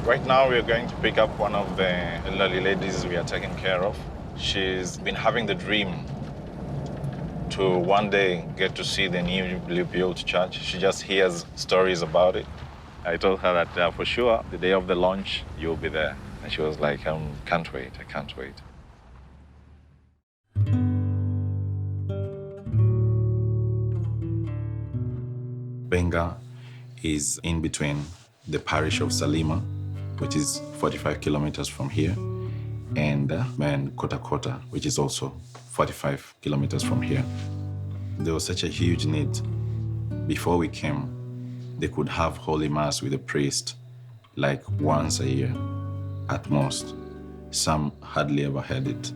Right now, we're going to pick up one of the elderly ladies we are taking care of. She's been having the dream to one day get to see the newly built church. She just hears stories about it. I told her that for sure, the day of the launch, you'll be there. And she was like, can't wait, I can't wait. Benga is in between the parish of Salima, which is 45 kilometers from here, and Kota Kota, which is also 45 kilometers from here. There was such a huge need. Before we came, they could have Holy Mass with a priest like once a year at most. Some hardly ever had it.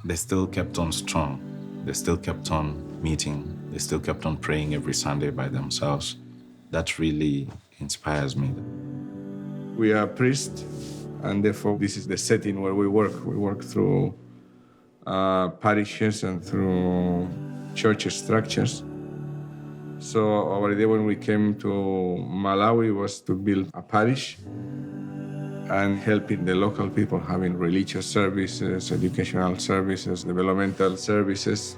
They still kept on strong. They still kept on meeting. They still kept on praying every Sunday by themselves. That really inspires me. We are priests, and therefore this is the setting where we work. We work through parishes and through church structures. So our idea when we came to Malawi was to build a parish and helping the local people having religious services, educational services, developmental services.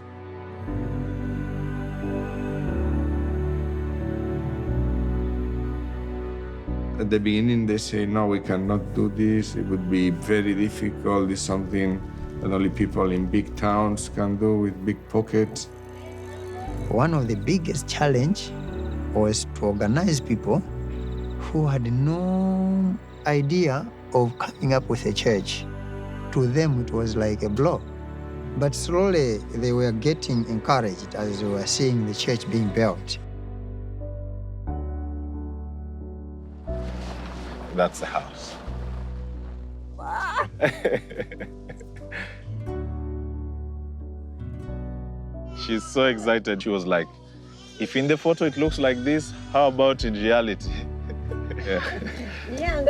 At the beginning, they say, no, we cannot do this. It would be very difficult. It's something that only people in big towns can do with big pockets. One of the biggest challenge was to organize people who had no idea of coming up with a church. To them, it was like a blow. But slowly, they were getting encouraged as they were seeing the church being built. That's the house. She's so excited. She was like, if in the photo it looks like this, how about in reality? And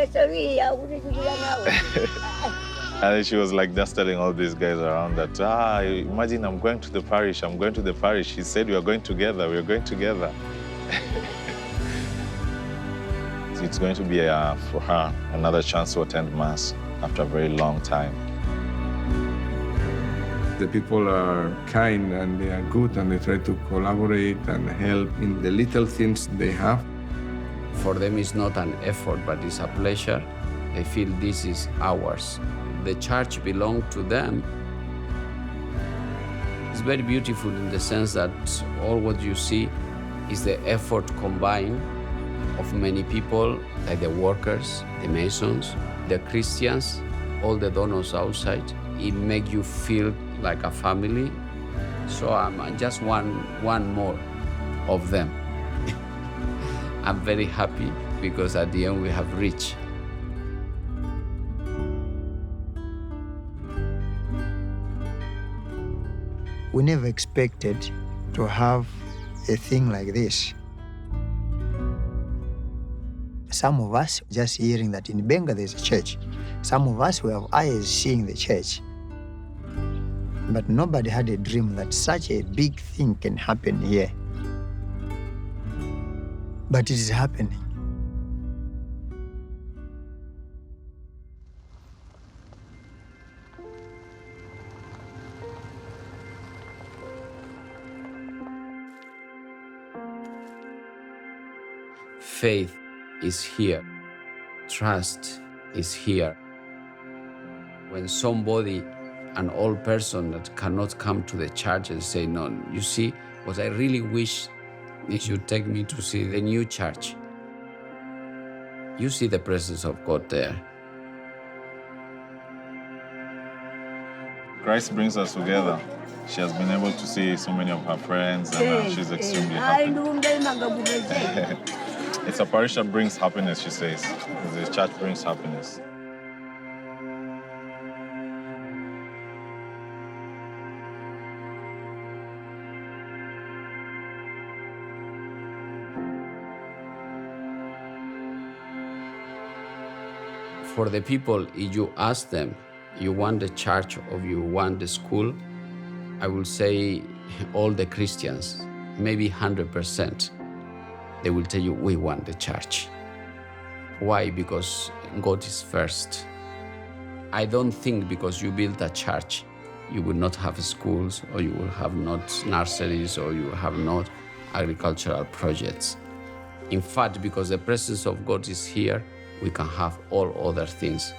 then she was like just telling all these guys around that, imagine I'm going to the parish, I'm going to the parish. She said we are going together, we are going together. It's going to be, for her, another chance to attend Mass after a very long time. The people are kind and they are good and they try to collaborate and help in the little things they have. For them, it's not an effort, but it's a pleasure. They feel this is ours. The church belongs to them. It's very beautiful in the sense that all what you see is the effort combined of many people, like the workers, the Masons, the Christians, all the donors outside. It makes you feel like a family. So I'm just one more of them. I'm very happy because at the end we have reached. We never expected to have a thing like this. Some of us just hearing that in Benga there's a church. Some of us who have eyes seeing the church. But nobody had a dream that such a big thing can happen here. But it is happening. Faith is here. Trust is here. When somebody, an old person that cannot come to the church and say, no, you see, what I really wish is you take me to see the new church. You see the presence of God there. Christ brings us together. She has been able to see so many of her friends and she's extremely happy. It's a parish that brings happiness, she says. The church brings happiness. For the people, if you ask them, you want the church or you want the school, I will say all the Christians, maybe 100%. they will tell you, we want the church. Why? Because God is first. I don't think because you build a church, you will not have schools, or you will have not nurseries, or you will have not agricultural projects. In fact, because the presence of God is here, we can have all other things.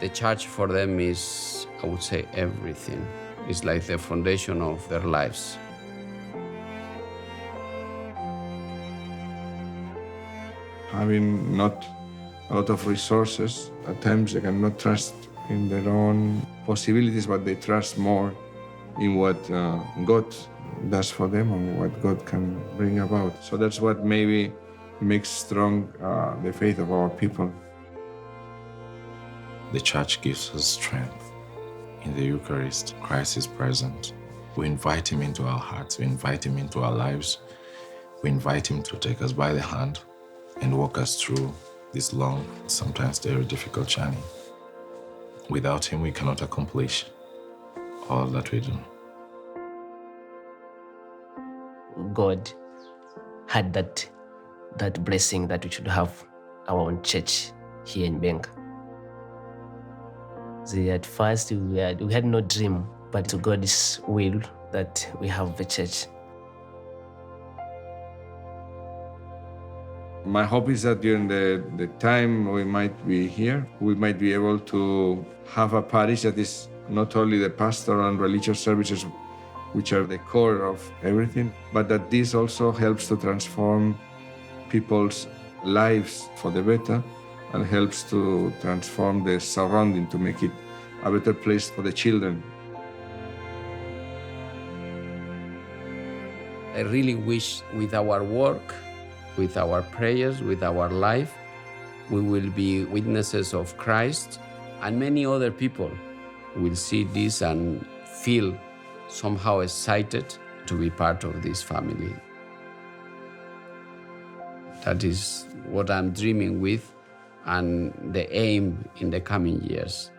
The church for them is, I would say, everything. It's like the foundation of their lives. Having not a lot of resources, at times they cannot trust in their own possibilities, but they trust more in what God does for them and what God can bring about. So that's what maybe makes strong the faith of our people. The church gives us strength. In the Eucharist, Christ is present. We invite him into our hearts, we invite him into our lives, we invite him to take us by the hand and walk us through this long, sometimes very difficult journey. Without him, we cannot accomplish all that we do. God had that blessing that we should have our own church here in Benga. At first, we had no dream, but to God's will that we have the church. My hope is that during the time we might be here, we might be able to have a parish that is not only the pastoral and religious services, which are the core of everything, but that this also helps to transform people's lives for the better and helps to transform the surrounding to make it a better place for the children. I really wish with our work, with our prayers, with our life, we will be witnesses of Christ, and many other people will see this and feel somehow excited to be part of this family. That is what I'm dreaming with and the aim in the coming years.